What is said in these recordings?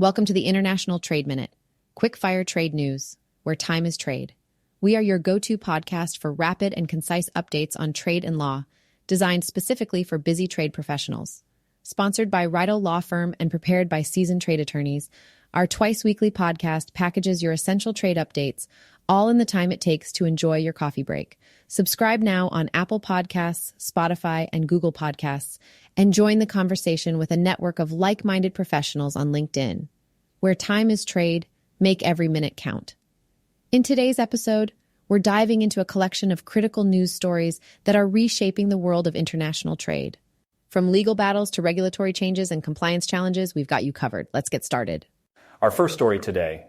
Welcome to the International Trade Minute, quick-fire trade news, where time is trade. We are your go-to podcast for rapid and concise updates on trade and law, designed specifically for busy trade professionals. Sponsored by Riedel Law Firm and prepared by seasoned trade attorneys, our twice-weekly podcast packages your essential trade updates, all in the time it takes to enjoy your coffee break. Subscribe now on Apple Podcasts, Spotify, and Google Podcasts, and join the conversation with a network of like-minded professionals on LinkedIn. Where time is trade, make every minute count. In today's episode, we're diving into a collection of critical news stories that are reshaping the world of international trade. From legal battles to regulatory changes and compliance challenges, we've got you covered. Let's get started. Our first story today,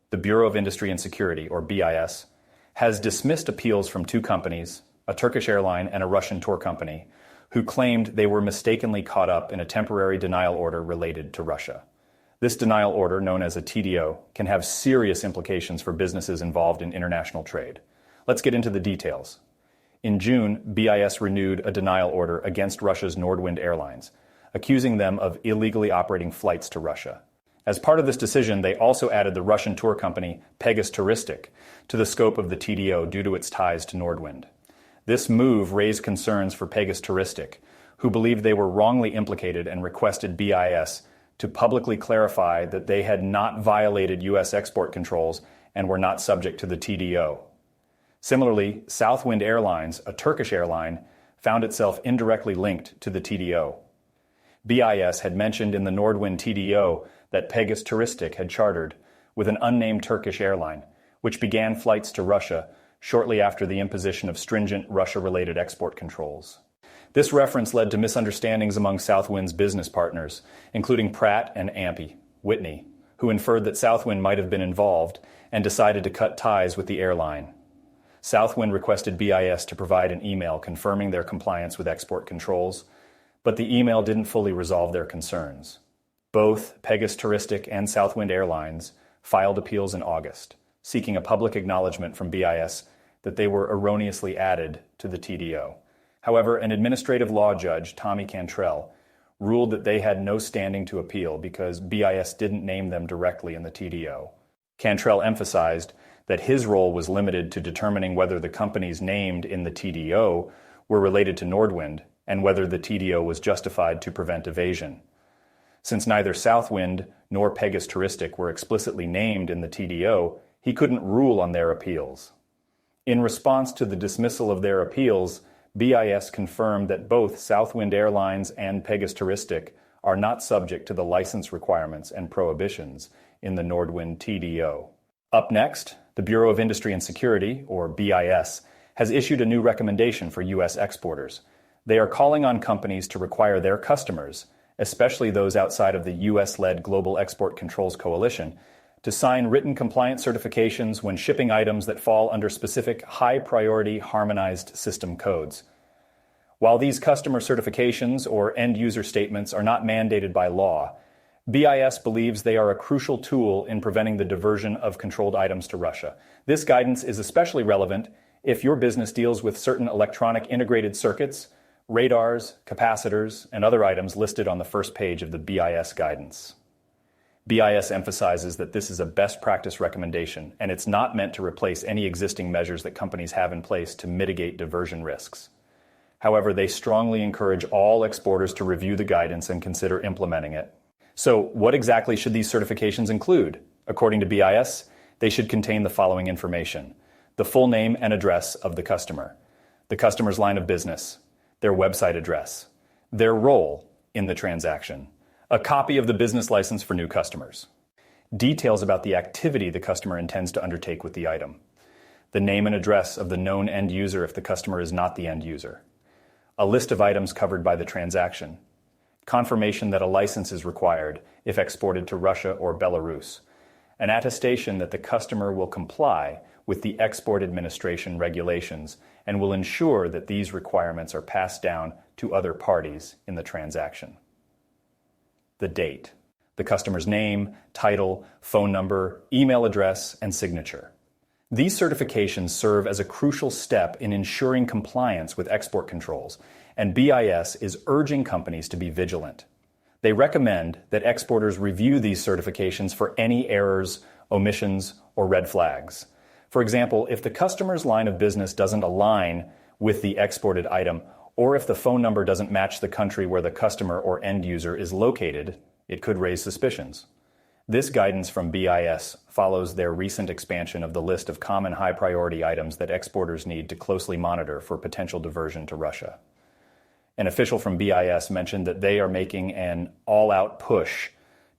the Bureau of Industry and Security, or BIS, has dismissed appeals from two companies, a Turkish airline and a Russian tour company, who claimed they were mistakenly caught up in a temporary denial order related to Russia. This denial order, known as a TDO, can have serious implications for businesses involved in international trade. Let's get into the details. In June, BIS renewed a denial order against Russia's Nordwind Airlines, accusing them of illegally operating flights to Russia. As part of this decision, they also added the Russian tour company Pegasus Touristic to the scope of the TDO due to its ties to Nordwind. This move raised concerns for Pegasus Touristic, who believed they were wrongly implicated and requested BIS to publicly clarify that they had not violated U.S. export controls and were not subject to the TDO. Similarly, Southwind Airlines, a Turkish airline, found itself indirectly linked to the TDO. BIS had mentioned in the Nordwind TDO that Pegasus Touristic had chartered with an unnamed Turkish airline, which began flights to Russia shortly after the imposition of stringent Russia-related export controls. This reference led to misunderstandings among Southwind's business partners, including Pratt and Ampey Whitney, who inferred that Southwind might have been involved and decided to cut ties with the airline. Southwind requested BIS to provide an email confirming their compliance with export controls, but the email didn't fully resolve their concerns. Both Pegasus Touristic and Southwind Airlines filed appeals in August, seeking a public acknowledgement from BIS that they were erroneously added to the TDO. However, an administrative law judge, Tommy Cantrell, ruled that they had no standing to appeal because BIS didn't name them directly in the TDO. Cantrell emphasized that his role was limited to determining whether the companies named in the TDO were related to Nordwind and whether the TDO was justified to prevent evasion. Since neither Southwind nor Pegasus Touristic were explicitly named in the TDO, he couldn't rule on their appeals. In response to the dismissal of their appeals, BIS confirmed that both Southwind Airlines and Pegasus Touristic are not subject to the license requirements and prohibitions in the Nordwind TDO. Up next, the Bureau of Industry and Security, or BIS, has issued a new recommendation for U.S. exporters. They are calling on companies to require their customers, especially those outside of the U.S.-led Global Export Controls Coalition, to sign written compliance certifications when shipping items that fall under specific high-priority harmonized system codes. While these customer certifications or end-user statements are not mandated by law, BIS believes they are a crucial tool in preventing the diversion of controlled items to Russia. This guidance is especially relevant if your business deals with certain electronic integrated circuits, radars, capacitors, and other items listed on the first page of the BIS guidance. BIS emphasizes that this is a best practice recommendation, and it's not meant to replace any existing measures that companies have in place to mitigate diversion risks. However, they strongly encourage all exporters to review the guidance and consider implementing it. So, what exactly should these certifications include? According to BIS, they should contain the following information: the full name and address of the customer's line of business, their website address, their role in the transaction, a copy of the business license for new customers, details about the activity the customer intends to undertake with the item, the name and address of the known end user if the customer is not the end user, a list of items covered by the transaction, confirmation that a license is required if exported to Russia or Belarus, an attestation that the customer will comply with the Export Administration regulations and will ensure that these requirements are passed down to other parties in the transaction. The date, the customer's name, title, phone number, email address, and signature. These certifications serve as a crucial step in ensuring compliance with export controls, and BIS is urging companies to be vigilant. They recommend that exporters review these certifications for any errors, omissions, or red flags. For example, if the customer's line of business doesn't align with the exported item, or if the phone number doesn't match the country where the customer or end user is located, it could raise suspicions. This guidance from BIS follows their recent expansion of the list of common high-priority items that exporters need to closely monitor for potential diversion to Russia. An official from BIS mentioned that they are making an all-out push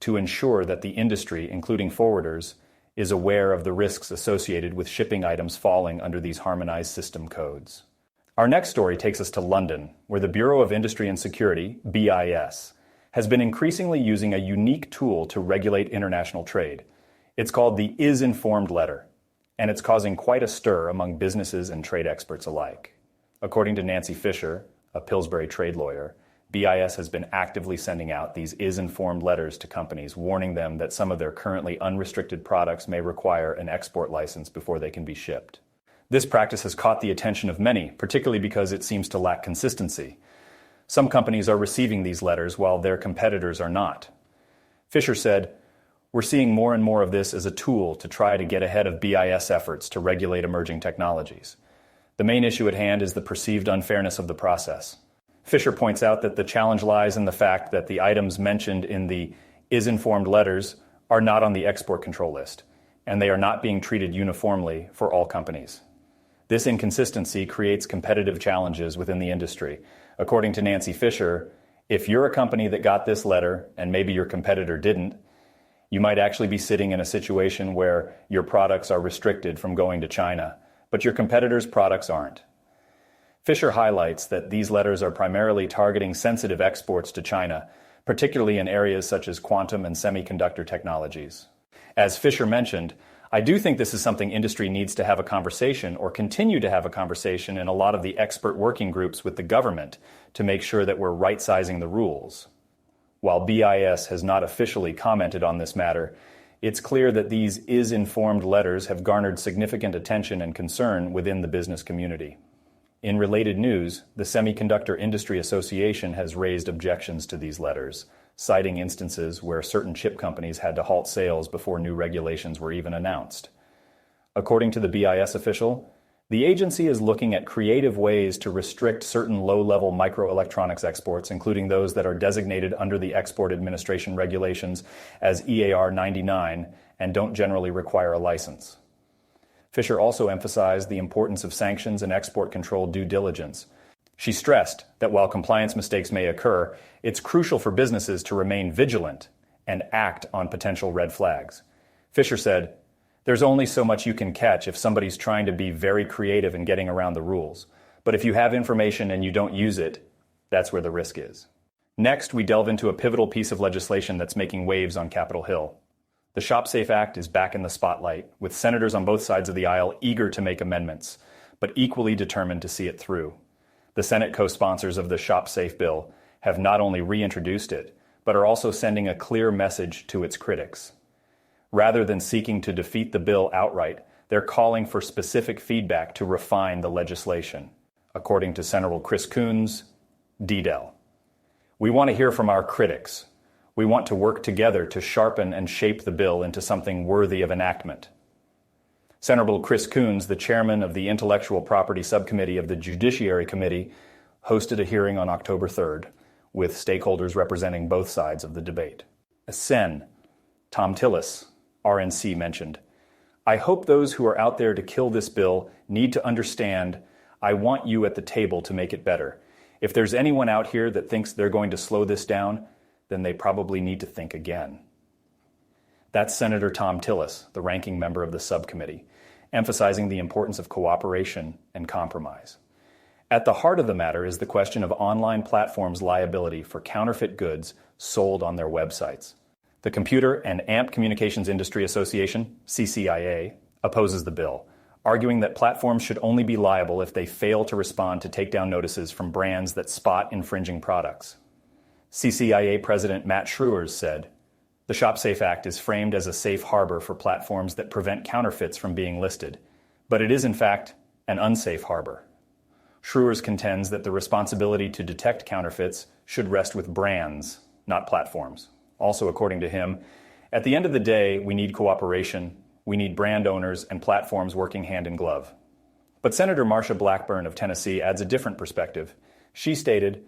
to ensure that the industry, including forwarders, is aware of the risks associated with shipping items falling under these harmonized system codes. Our next story takes us to London, where the Bureau of Industry and Security, BIS, has been increasingly using a unique tool to regulate international trade. It's called the Is-Informed Letter, and it's causing quite a stir among businesses and trade experts alike. According to Nancy Fisher, a Pillsbury trade lawyer, BIS has been actively sending out these Is-Informed letters to companies, warning them that some of their currently unrestricted products may require an export license before they can be shipped. This practice has caught the attention of many, particularly because it seems to lack consistency. Some companies are receiving these letters while their competitors are not. Fisher said, "We're seeing more and more of this as a tool to try to get ahead of BIS efforts to regulate emerging technologies. The main issue at hand is the perceived unfairness of the process." Fisher points out that the challenge lies in the fact that the items mentioned in the Is-Informed letters are not on the export control list, and they are not being treated uniformly for all companies. This inconsistency creates competitive challenges within the industry. According to Nancy Fisher, if you're a company that got this letter and maybe your competitor didn't, you might actually be sitting in a situation where your products are restricted from going to China, but your competitors' products aren't. Fisher highlights that these letters are primarily targeting sensitive exports to China, particularly in areas such as quantum and semiconductor technologies. As Fisher mentioned, I do think this is something industry needs to have a conversation or continue to have a conversation in a lot of the expert working groups with the government to make sure that we're right-sizing the rules. While BIS has not officially commented on this matter, it's clear that these Is-Informed letters have garnered significant attention and concern within the business community. In related news, the Semiconductor Industry Association has raised objections to these letters, citing instances where certain chip companies had to halt sales before new regulations were even announced. According to the BIS official, the agency is looking at creative ways to restrict certain low-level microelectronics exports, including those that are designated under the Export Administration Regulations as EAR 99 and don't generally require a license. Fisher also emphasized the importance of sanctions and export control due diligence. She stressed that while compliance mistakes may occur, it's crucial for businesses to remain vigilant and act on potential red flags. Fisher said, "There's only so much you can catch if somebody's trying to be very creative in getting around the rules. But if you have information and you don't use it, that's where the risk is." Next, we delve into a pivotal piece of legislation that's making waves on Capitol Hill. The ShopSafe Act is back in the spotlight, with senators on both sides of the aisle eager to make amendments, but equally determined to see it through. The Senate co-sponsors of the ShopSafe bill have not only reintroduced it, but are also sending a clear message to its critics. Rather than seeking to defeat the bill outright, they're calling for specific feedback to refine the legislation. According to Senator Chris Coons, D-Del, "We want to hear from our critics. We want to work together to sharpen and shape the bill into something worthy of enactment." Senator Chris Coons, the chairman of the Intellectual Property Subcommittee of the Judiciary Committee, hosted a hearing on October 3rd with stakeholders representing both sides of the debate. Sen. Tom Tillis, RNC, mentioned, "I hope those who are out there to kill this bill need to understand I want you at the table to make it better. If there's anyone out here that thinks they're going to slow this down, then they probably need to think again." That's Senator Tom Tillis, the ranking member of the subcommittee, emphasizing the importance of cooperation and compromise. At the heart of the matter is the question of online platforms' liability for counterfeit goods sold on their websites. The Computer and AMP Communications Industry Association, CCIA, opposes the bill, arguing that platforms should only be liable if they fail to respond to takedown notices from brands that spot infringing products. CCIA President Matt Schruers said, "The ShopSafe Act is framed as a safe harbor for platforms that prevent counterfeits from being listed, but it is in fact an unsafe harbor." Schruers contends that the responsibility to detect counterfeits should rest with brands, not platforms. Also, according to him, at the end of the day, we need cooperation, we need brand owners and platforms working hand in glove. But Senator Marsha Blackburn of Tennessee adds a different perspective. She stated,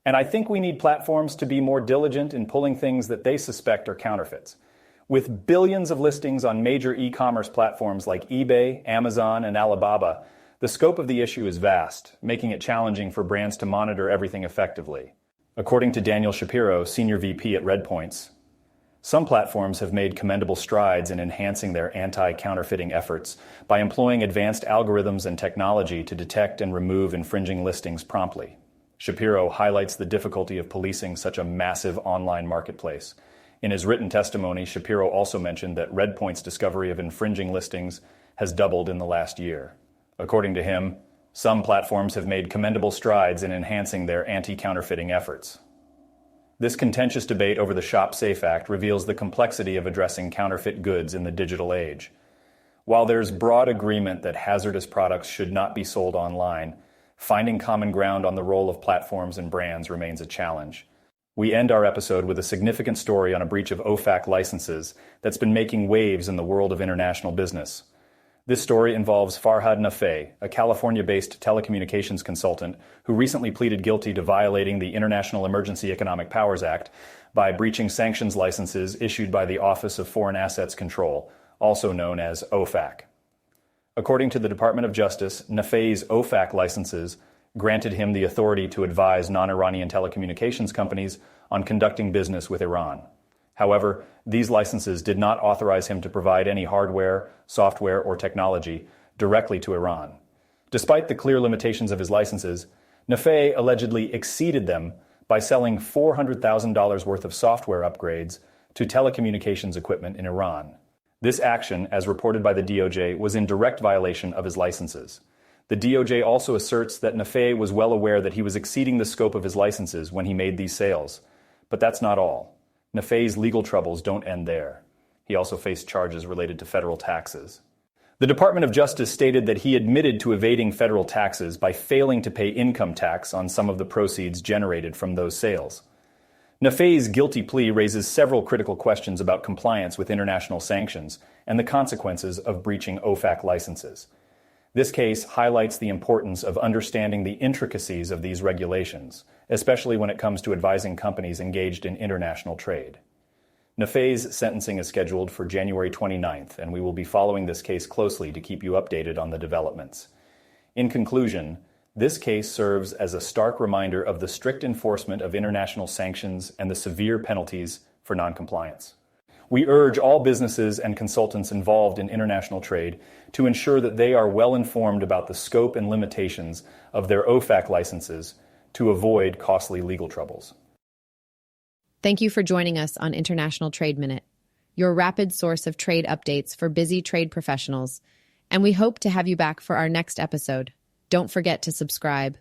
"And I think we need platforms to be more diligent in pulling things that they suspect are counterfeits. With billions of listings on major e-commerce platforms like eBay, Amazon, and Alibaba, the scope of the issue is vast, making it challenging for brands to monitor everything effectively." According to Daniel Shapiro, Senior VP at Redpoints, some platforms have made commendable strides in enhancing their anti-counterfeiting efforts by employing advanced algorithms and technology to detect and remove infringing listings promptly. Shapiro highlights the difficulty of policing such a massive online marketplace. In his written testimony, Shapiro also mentioned that Redpoint's discovery of infringing listings has doubled in the last year. According to him, some platforms have made commendable strides in enhancing their anti-counterfeiting efforts. This contentious debate over the Shop Safe Act reveals the complexity of addressing counterfeit goods in the digital age. While there's broad agreement that hazardous products should not be sold online, finding common ground on the role of platforms and brands remains a challenge. We end our episode with a significant story on a breach of OFAC licenses that's been making waves in the world of international business. This story involves Farhad Nafay, a California-based telecommunications consultant who recently pleaded guilty to violating the International Emergency Economic Powers Act by breaching sanctions licenses issued by the Office of Foreign Assets Control, also known as OFAC. According to the Department of Justice, Nafay's OFAC licenses granted him the authority to advise non-Iranian telecommunications companies on conducting business with Iran. However, these licenses did not authorize him to provide any hardware, software, or technology directly to Iran. Despite the clear limitations of his licenses, Nafay allegedly exceeded them by selling $400,000 worth of software upgrades to telecommunications equipment in Iran. This action, as reported by the DOJ, was in direct violation of his licenses. The DOJ also asserts that Nafay was well aware that he was exceeding the scope of his licenses when he made these sales. But that's not all. Nafay's legal troubles don't end there. He also faced charges related to federal taxes. The Department of Justice stated that he admitted to evading federal taxes by failing to pay income tax on some of the proceeds generated from those sales. Nafay's guilty plea raises several critical questions about compliance with international sanctions and the consequences of breaching OFAC licenses. This case highlights the importance of understanding the intricacies of these regulations, especially when it comes to advising companies engaged in international trade. Nafay's sentencing is scheduled for January 29th, and we will be following this case closely to keep you updated on the developments. In conclusion, this case serves as a stark reminder of the strict enforcement of international sanctions and the severe penalties for noncompliance. We urge all businesses and consultants involved in international trade to ensure that they are well informed about the scope and limitations of their OFAC licenses to avoid costly legal troubles. Thank you for joining us on International Trade Minute, your rapid source of trade updates for busy trade professionals, and we hope to have you back for our next episode. Don't forget to subscribe.